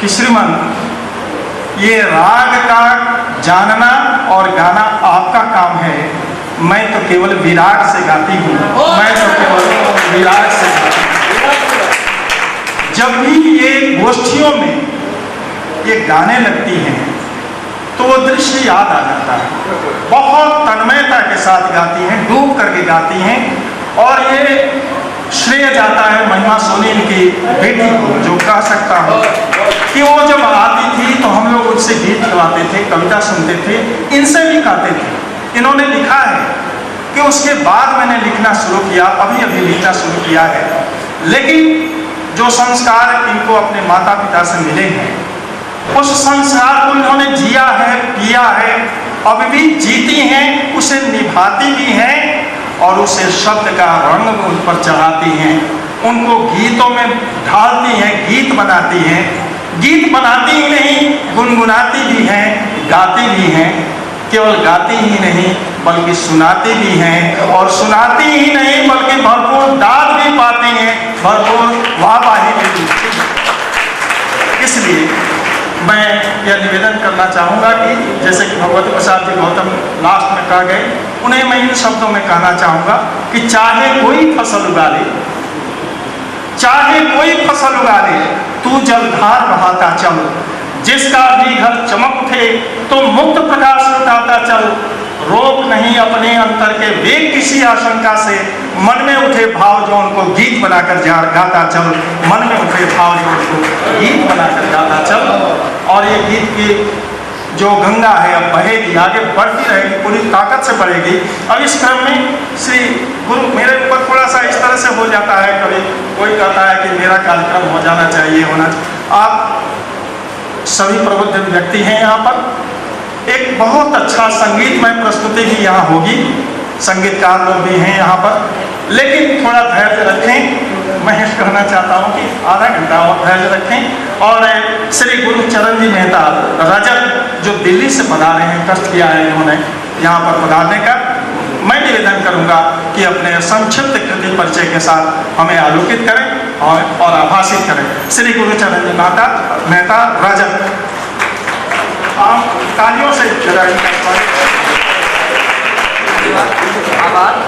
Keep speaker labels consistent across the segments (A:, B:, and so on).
A: कि श्रीमान ये राग का जानना और गाना आपका काम है, मैं तो केवल विराग से गाती हूँ, मैं तो केवल विराग से गाती हूँ। जब भी ये गोष्ठियों में ये गाने लगती हैं तो वो दृश्य याद आ जाता है। बहुत तन्मयता के साथ गाती हैं, डूब करके गाती हैं। और ये श्रेय जाता है महिमा सोनील की बेटी को, जो कह सकता हूँ कि वो जब आती थी तो हम लोग उससे गीत गवाते थे, कविता सुनते थे, इनसे भी गाते थे। इन्होंने लिखा है कि उसके बाद मैंने लिखना शुरू किया, अभी लिखना शुरू किया है। लेकिन जो संस्कार इनको अपने माता पिता से मिले हैं, उस संस्कार को इन्होंने जिया है, पिया है, अब भी जीती हैं, उसे निभाती भी हैं और उसे शब्द का रंग उन पर चढ़ाती हैं, उनको गीतों में ढालती हैं, गीत बनाती हैं। गीत बनाती ही नहीं, गुनगुनाती भी हैं, गाती भी हैं। केवल गाती ही नहीं बल्कि सुनाती भी हैं, और सुनाती ही नहीं बल्कि भरपूर दाद भी पाती हैं, भरपूर वाहवाही भी मिलती है। इसलिए मैं यह निवेदन करना चाहूँगा कि जैसे कि भगवती प्रसाद जी गौतम लास्ट में कह गए, उन्हें मैं इन शब्दों में कहना चाहूँगा कि चाहे कोई फसल उगा ले, चाहे कोई फसल उगा ले, तू जलधार बहाता चल, जिसका भी घर चमक उठे तो मुक्त प्रकाश लुटाता चल, रोक नहीं अपने अंतर के वेग किसी आशंका से, मन में उठे भाव जो उनको गीत बनाकर गाता चल, मन में उठे भाव जो उनको गीत बनाकर गाता चल। और ये गीत की जो गंगा है अब बहेगी, आगे बढ़ती रहेगी, पूरी ताकत से बढ़ेगी। अब इस क्रम में श्री गुरु मेरे ऊपर थोड़ा सा इस तरह से हो जाता है, कभी कोई कहता है कि मेरा कार्यक्रम हो जाना चाहिए, होना। आप सभी प्रबुद्ध व्यक्ति हैं यहाँ पर, एक बहुत अच्छा संगीतमय प्रस्तुति भी यहाँ होगी, संगीतकार लोग भी हैं यहाँ पर, लेकिन थोड़ा धैर्य रखें। मैं कहना चाहता हूँ कि आधा घंटा और धैर्य रखें। और श्री गुरु चरण जी मेहता रजत जो दिल्ली से पधारे हैं, कष्ट किया है इन्होंने यहाँ पर पधारने का, मैं निवेदन करूँगा कि अपने संक्षिप्त कृति परिचय के साथ हमें आलोकित करें और आभाषित करें। श्री गुरु चरण जी मेहता रजत, आप तालियों से
B: आभार।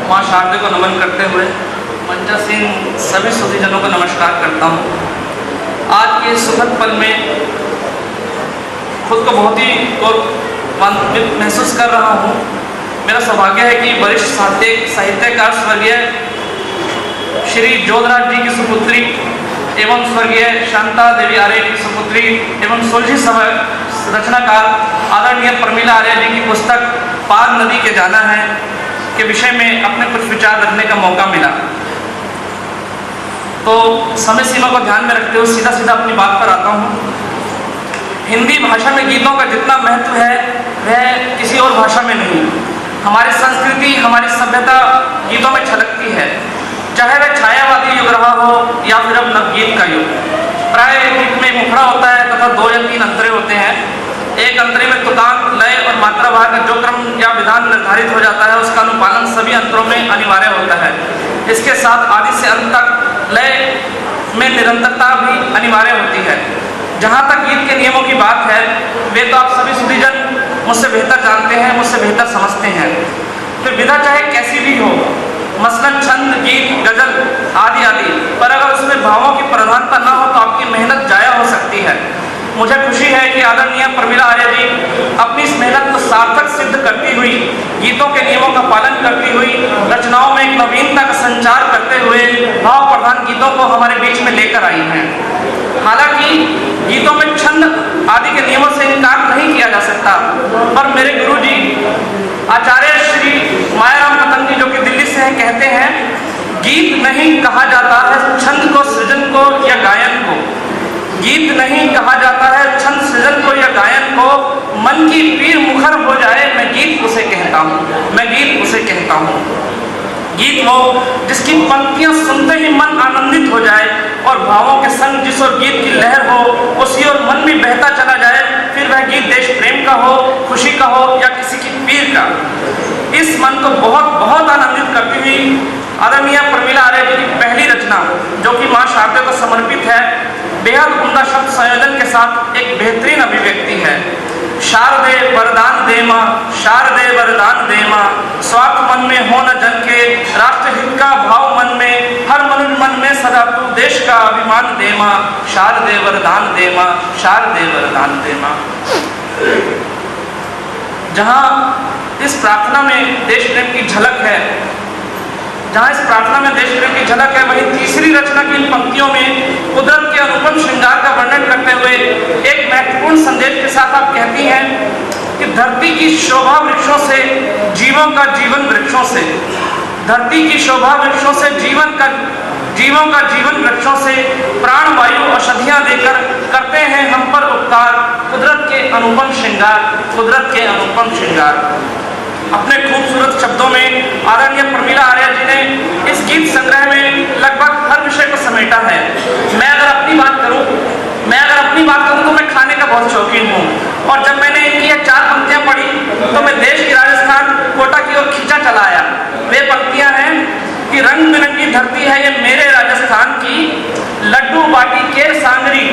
B: माँ शारदे को नमन करते हुए मंचासीन सभी सुधीजनों को नमस्कार करता हूँ। आज के सुखद पल में खुद को बहुत ही गौरवान्वित महसूस कर रहा हूँ। मेरा सौभाग्य है कि वरिष्ठ साहित्यकार स्वर्गीय श्री जोधराज जी की सुपुत्री एवं स्वर्गीय शांता देवी आर्य की सुपुत्री एवं सोलही रचनाकार आदरणीय प्रमिला आर्य जी की पुस्तक पार नदी के जाना है के विषय में अपने कुछ विचार रखने का मौका मिला। तो समय सीमा को ध्यान में रखते हुए सीधा अपनी बात पर आता हूँ। हिंदी भाषा में गीतों का जितना महत्व है वह किसी और भाषा में नहीं। हमारी संस्कृति, हमारी सभ्यता गीतों में छलकती है, चाहे वह छायावादी युग रहा हो या फिर अब नवगीत का युग। प्राय गीत में मुखड़ा होता है तथा 2 या 3 अंतरे होते हैं। एक अंतरे में तुकांत, लय और मात्रा भाग जो क्रम या विधान निर्धारित हो जाता है उसका अनुपालन सभी अंतरों में अनिवार्य होता है। इसके साथ आदि से अंत तक लय में निरंतरता भी अनिवार्य होती है। जहाँ तक गीत के नियमों की बात है वे तो आप सभी सुधीजन मुझसे बेहतर जानते हैं, मुझसे बेहतर समझते हैं। फिर विधा चाहे कैसी भी हो, मसलन छंद, गीत, गजल आदि आदि, पर अगर उसमें भावों की प्रधानता न हो तो आपकी मेहनत जाया हो सकती है। मुझे खुशी है कि आदरणीय प्रमिला आर्य जी अपनी इस मेहनत को सार्थक सिद्ध करती हुई, गीतों के नियमों का पालन करती हुई, रचनाओं में एक नवीनता का संचार करते हुए भाव प्रधान गीतों को हमारे बीच में लेकर आई हैं। हालांकि गीतों में छंद आदि के नियमों से इनकार नहीं किया जा सकता, पर मेरे गुरु जी आचार्य श्री मायाराम पतंग जी जो कि दिल्ली से हैं, कहते हैं गीत नहीं कहा जाता है छंद को, सृजन को या गायन को। गीत नहीं कहा जाता है छंद, सृजन को या गायन को। मन की पीर मुखर हो जाए मैं गीत उसे कहता हूँ, मैं गीत उसे कहता हूँ। गीत वो जिसकी पंक्तियां सुनते ही मन आनंदित हो जाए और भावों के संग जिस ओर गीत की लहर हो उसी ओर मन भी बहता चला जाए, फिर वह गीत देश प्रेम का हो, खुशी का हो या किसी की पीर का। इस मन को बहुत बहुत आनंदित करती हुई आदरणीय प्रमिला आर्य जी की पहली रचना, जो कि माँ शारदा को समर्पित है, बेहद उम्दा शब्द संयोजन के साथ एक बेहतरीन अभिव्यक्ति है। शारदे वरदान दे माँ, शारदे वरदान दे माँ, स्वार्थ मन में हो न जन के, राष्ट्रहित का भाव मन में, हर मनुष्य मन में सदा तू देश का अभिमान दे माँ, शारदे वरदान दे माँ, शारदे वरदान दे माँ। जहाँ इस प्रार्थना में देश प्रेम की झलक है, जहाँ इस प्रार्थना में देश प्रेम की झलक है, वहीं तीसरी रचना की इन पंक्तियों में कुदरत के अनुपम श्रृंगार का वर्णन करते हुए एक महत्वपूर्ण संदेश के साथ आप कहती हैं कि धरती की शोभा वृक्षों से, जीवों का जीवन वृक्षों से, धरती की शोभा वृक्षों से, जीवों का जीवन वृक्षों से, प्राण वायु औषधियां देकर करते हैं हम पर उपकार, कुदरत के अनुपम श्रृंगार, कुदरत के अनुपम श्रृंगार। अपने खूबसूरत शब्दों में आदरणीय प्रमिला आर्य जी ने इस गीत संग्रह में लगभग हर विषय को समेटा है। मैं अगर अपनी बात करूं तो मैं खाने का बहुत शौकीन हूं, और जब मैंने इनकी ये 4 पंक्तियां पढ़ी तो मैं देश की राजस्थान कोटा की ओर खींचा चला आया। वे पंक्तियां हैं कि रंग बिरंगी धरती है ये मेरे राजस्थान की, लड्डू बाटी केर सांगरी,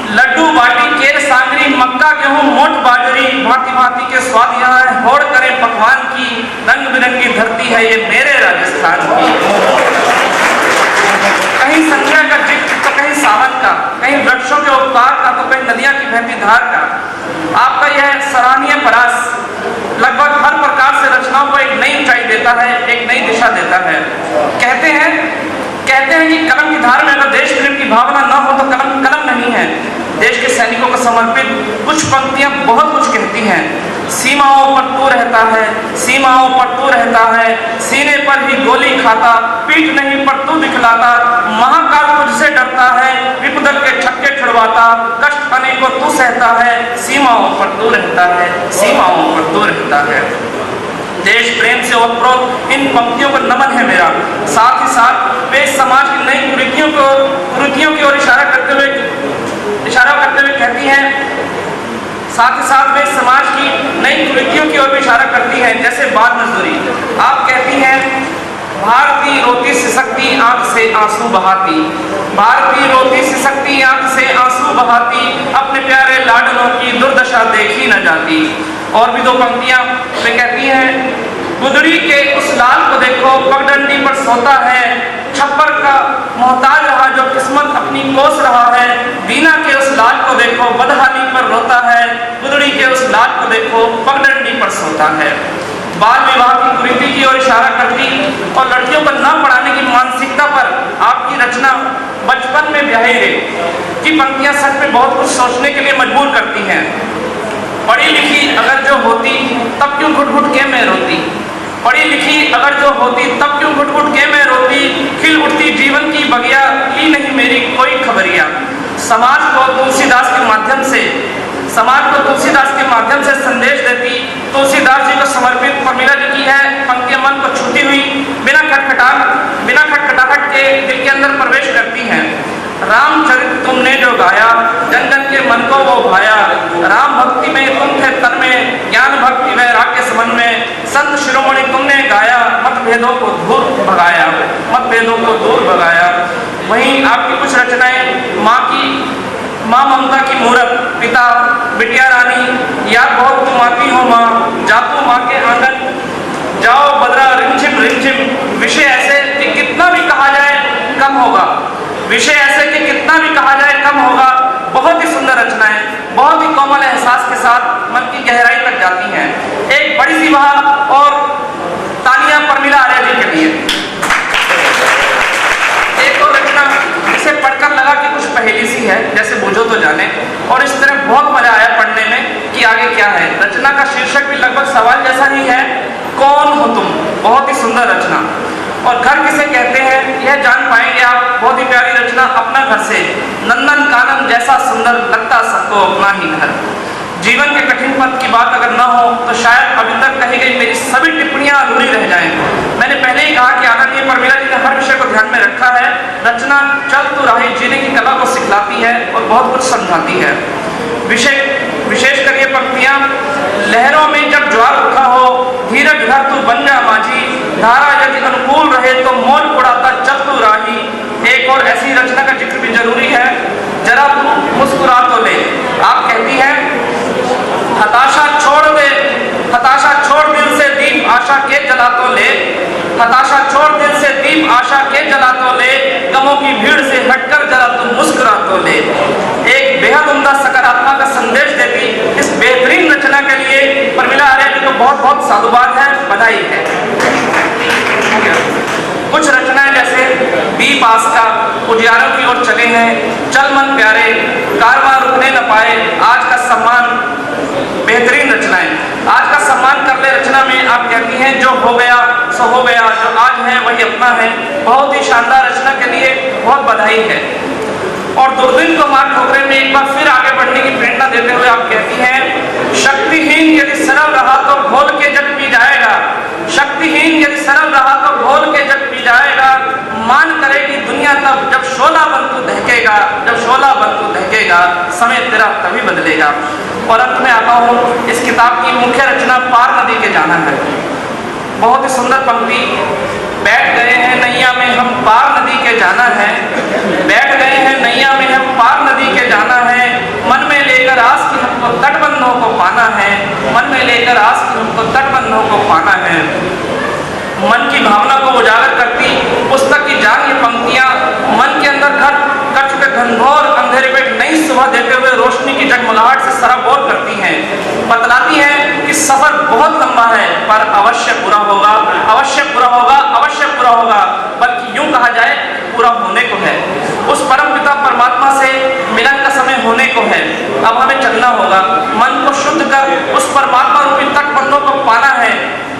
B: लड्डू बाटी केर सांगरी, मक्का गेहूं मोट बाजरी, भांति भांति के स्वाद यहाँ है, होड़ करें पकवान की, रंग बिरंगी धरती है ये मेरे राजस्थान की। कहीं संख्या का जिक्र तो कहीं सावन का, कहीं वृक्षों के उपकार का तो कहीं नदियां की बहती धार का। आपका यह सराहनीय प्रयास लगभग हर प्रकार से रचनाओं को एक नई ऊंचाई देता है, एक नई दिशा देता है। कहते हैं कि कलम की धार में अगर देश प्रेम की भावना न हो तो कलम नहीं है। देश के सैनिकों को समर्पित कुछ पंक्तियां बहुत कुछ कहती हैं। सीमाओं पर तू रहता है, सीमाओं पर तू रहता है, सीने पर ही गोली खाता, पीठ नहीं पर तू दिखलाता, महाकाल तुझसे डरता है, विपदल के छक्के छुड़वाता, कष्ट अनेकों तू सहता है, सीमाओं पर तू रहता है, सीमाओं पर तू रहता है। देश प्रेम से ओतप्रोत इन पंक्तियों को नमन है मेरा। साथ ही साथ वे समाज की नई कुरीतियों की ओर इशारा करते हुए कहती हैं, साथ ही साथ वे समाज की नई कुरीतियों की ओर भी इशारा करती हैं, जैसे बाल मजदूरी। आप कहती हैं, भारतीय रोती सिसकती आंख से आंसू बहाती, भारतीय रोती सिसकती आंख से आंसू बहाती, अपने प्यारे लाडलों की दुर्दशा देखी न जाती। और भी 2 पंक्तियां वे कहती हैं, गुदड़ी के उस लाल को देखो पगडंडी पर सोता है, छप्पर का मोहताज रहा जो किस्मत अपनी कोस रहा है, दीना के उस लाल को देखो बदहाली पर रोता है, गुदड़ी के उस लाल को देखो पगडंडी पर सोता है। बाल विवाह की कुरीति की ओर इशारा करती और लड़कियों को न पढ़ाने की मानसिकता पर आपकी रचना बचपन में ब्याही रे की पंक्तियां सच में बहुत कुछ सोचने के लिए मजबूर करती हैं। पढ़ी लिखी अगर जो होती तब क्यों घुट घुट के मैं रोती, पढ़ी लिखी अगर जो होती तब क्यों घुट घुट के मैं रोती, खिल उठती जीवन की बगिया ली नहीं मेरी कोई खबरिया। समाज को तुलसीदास के माध्यम से संदेश देती तुलसीदास जी को समर्पित प्रमिला जी की है पंक्तियां मन को छूती हुई बिना खटखटाहट के दिल के अंदर प्रवेश करती हैं। रामचरित तुमने जो गाया जन जन के मन को वो भाया, राम भक्ति में तुम थे तन में, ज्ञान भक्ति वैराग्य समन में, संत शिरोमणि तुमने गाया, मतभेदों को दूर भगाया, मतभेदों को दूर भगाया। वहीं आपकी कुछ रचनाएं माँ ममता की मूरत, पिता बिटिया रानी, याद बहुत तुम आती हो माँ, जातू माँ के आंगन, जाओ बदरा रिमझिम रिमझिम, विषय ऐसे कि कितना भी कहा जाए कम होगा, विषय ऐसे कि कितना भी कहा जाए कम होगा। बहुत ही सुंदर रचनाएं, बहुत ही कोमल एहसास के साथ मन की गहराई तक जाती हैं। एक बड़ी सी बात और तालियां प्रमिला आर्य जी के लिए। एक और रचना इसे पढ़कर लगा कि कुछ पहेली सी है, जैसे बूझो तो जाने, और इस तरह बहुत मजा आया पढ़ने में कि आगे क्या है। रचना का शीर्षक भी लगभग सवाल जैसा ही है, कौन हो तुम। बहुत ही सुंदर रचना। और घर किसे कहते हैं यह जान पाएंगे आप। बहुत ही प्यारी रचना, अपना घर से, नंदन कानन जैसा सुंदर लगता सबको अपना ही घर। जीवन के कठिन पद की बात अगर न हो तो शायद अभी तक कही गई मेरी सभी टिप्पणियां अधूरी रह जाएं। मैंने पहले ही कहा कि आदरणीय प्रमिला जी ने हर विषय को ध्यान में रखा है। रचना चल तो राही जीने की कला को सिखलाती है और बहुत कुछ समझाती है। विशेष कर ये पंक्तियां, लहरों में जब ज्वार उठा हो धारा यदि अनुकूल रहे तो मौन उड़ाता चल तू राही। एक और ऐसी रचना का जिक्र भी जरूरी है, जरा तू मुस्कुरा तो ले। आप कहती हैं हताशा छोड़ दिल से दीप आशा के जला तो ले। हताशा छोड़ दिल से दीप आशा के जला तो ले। गमों की भीड़ से हटकर जरा तू मुस्कुरा तो ले। एक बेहद उम्दा सकारात्मक का संदेश देती इस बेहतरीन रचना के लिए प्रमिला आर्य जी को बहुत बहुत साधुवाद है, बधाई है। कुछ रचनाएं जैसे दीप आस का, उजियारों की ओर चले हैं, चल मन प्यारे, कारवां रुकने न पाए, आज का सम्मान, बेहतरीन रचनाएं। आज का सम्मान कर ले रचना में आप कहती हैं जो हो गया सो हो गया, जो आज है वही अपना है। बहुत ही शानदार रचना के लिए बहुत बधाई है। और दुर्दिन को मार ठोकरे में एक बार फिर आगे बढ़ने की प्रेरणा देते हुए आप कहती हैं शक्तिहीन यदि सरल रहा तो घोल के जग पी जाएगा। शक्तिहीन यदि सरल रहा तो घोल के जग पी जाएगा। मान करेगी दुनिया तब जब शोला बन तू दहकेगा, जब शोला बन तू दहकेगा, समय तेरा तभी बदलेगा। और अंत में आता हूँ इस किताब की मुख्य रचना पार नदी के जाना है। बहुत ही सुंदर पंक्ति, बैठ गए हैं नैया में हम पार नदी के जाना है। बैठ गए हैं नैया में हम पार नदी के जाना है। मन में लेकर आस की हमको तटबंधों को पाना है। मन में लेकर आस की हमको तटबंधों को पाना है। मन की भावना को उजागर करती पुस्तक की जान ये पंक्तियां मन के अंदर घर कर चुके घनघोर अंधेरे में नई सुबह देते हुए रोशनी की जगमगाहट से सराबोर करती हैं। बतलाती हैं कि सफर बहुत लंबा है पर अवश्य पूरा होगा, अवश्य पूरा होगा, अवश्य पूरा होगा। बल्कि यूं कहा जाए पूरा होने को है। उस परम पिता परमात्मा से मिलन का समय होने को है। अब हमें चलना होगा, मन को शुद्ध कर उस परमात्मा रूपी तटबंधों को पाना है।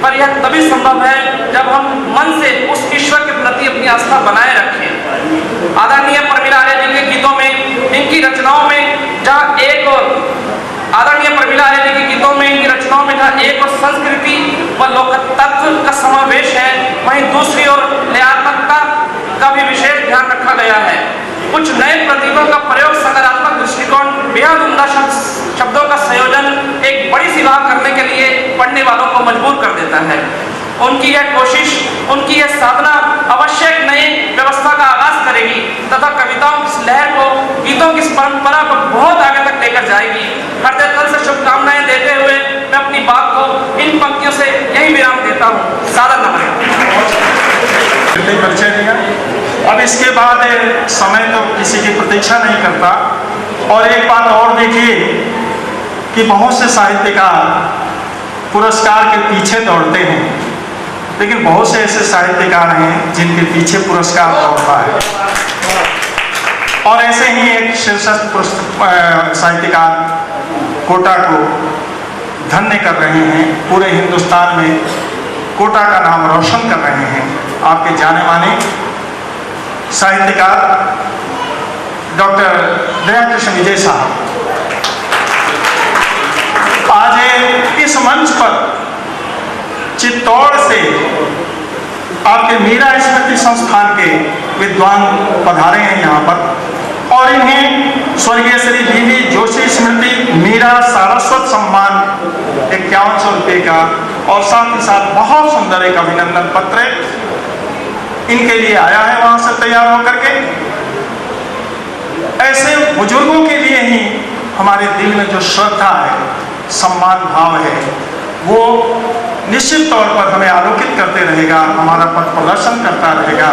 B: पर यह तभी संभव है जब हम मन से उस ईश्वर के प्रति अपनी आस्था बनाए रखें। आदरणीय प्रमिला आर्य जी के गीतों में, इनकी रचनाओं में जहाँ एक और आदरणीय प्रमिला आर्य जी के गीतों में, इनकी रचनाओं में जहाँ एक और संस्कृति व लोक तत्व का समावेश है, वहीं दूसरी ओर लयात्मकता का भी विशेष ध्यान रखा गया है। कुछ नए प्रतीकों का प्रयोग, सकारात्मक दृष्टिकोण, बेहद उम्दा शब्दों का संयोजन एक बड़ी सी बात करने के लिए पढ़ने वालों को मजबूर कर देता है। उनकी यह कोशिश, उनकी यह साधना अवश्य एक नई व्यवस्था का आगाज करेगी तथा कविताओं की लहर को, गीतों की परंपरा को बहुत आगे तक लेकर जाएगी। हृदय तल से शुभकामनाएं देते हुए मैं अपनी बात को इन पंक्तियों से यही विराम देता हूँ। सादर नमस्कार।
A: परिचय दिया। अब इसके बाद समय तो किसी की प्रतीक्षा नहीं करता। और एक बात और देखिए कि बहुत से साहित्यकार पुरस्कार के पीछे दौड़ते हैं, लेकिन बहुत से ऐसे साहित्यकार हैं जिनके पीछे पुरस्कार दौड़ता है। और ऐसे ही एक शीर्षस्थ साहित्यकार कोटा को धन्य कर रहे हैं, पूरे हिंदुस्तान में कोटा का नाम रोशन कर रहे हैं। आपके जाने माने साहित्यकार डॉक्टर दयाकृष्ण विजय साहब आज इस मंच पर चित्तौड़ से आपके मीरा स्मृति संस्थान के विद्वान पधारे हैं यहाँ पर, और इन्हें स्वर्गीय श्री बीवी जोशी स्मृति मीरा सारस्वत सम्मान 5100 रुपये का और साथ ही साथ बहुत सुंदर एक अभिनंदन पत्र इनके लिए आया है वहां से तैयार होकर के। ऐसे बुजुर्गों के लिए ही हमारे दिल में जो श्रद्धा है, सम्मान भाव है, वो निश्चित तौर पर हमें आलोकित करते रहेगा, हमारा पथ प्रदर्शन करता रहेगा।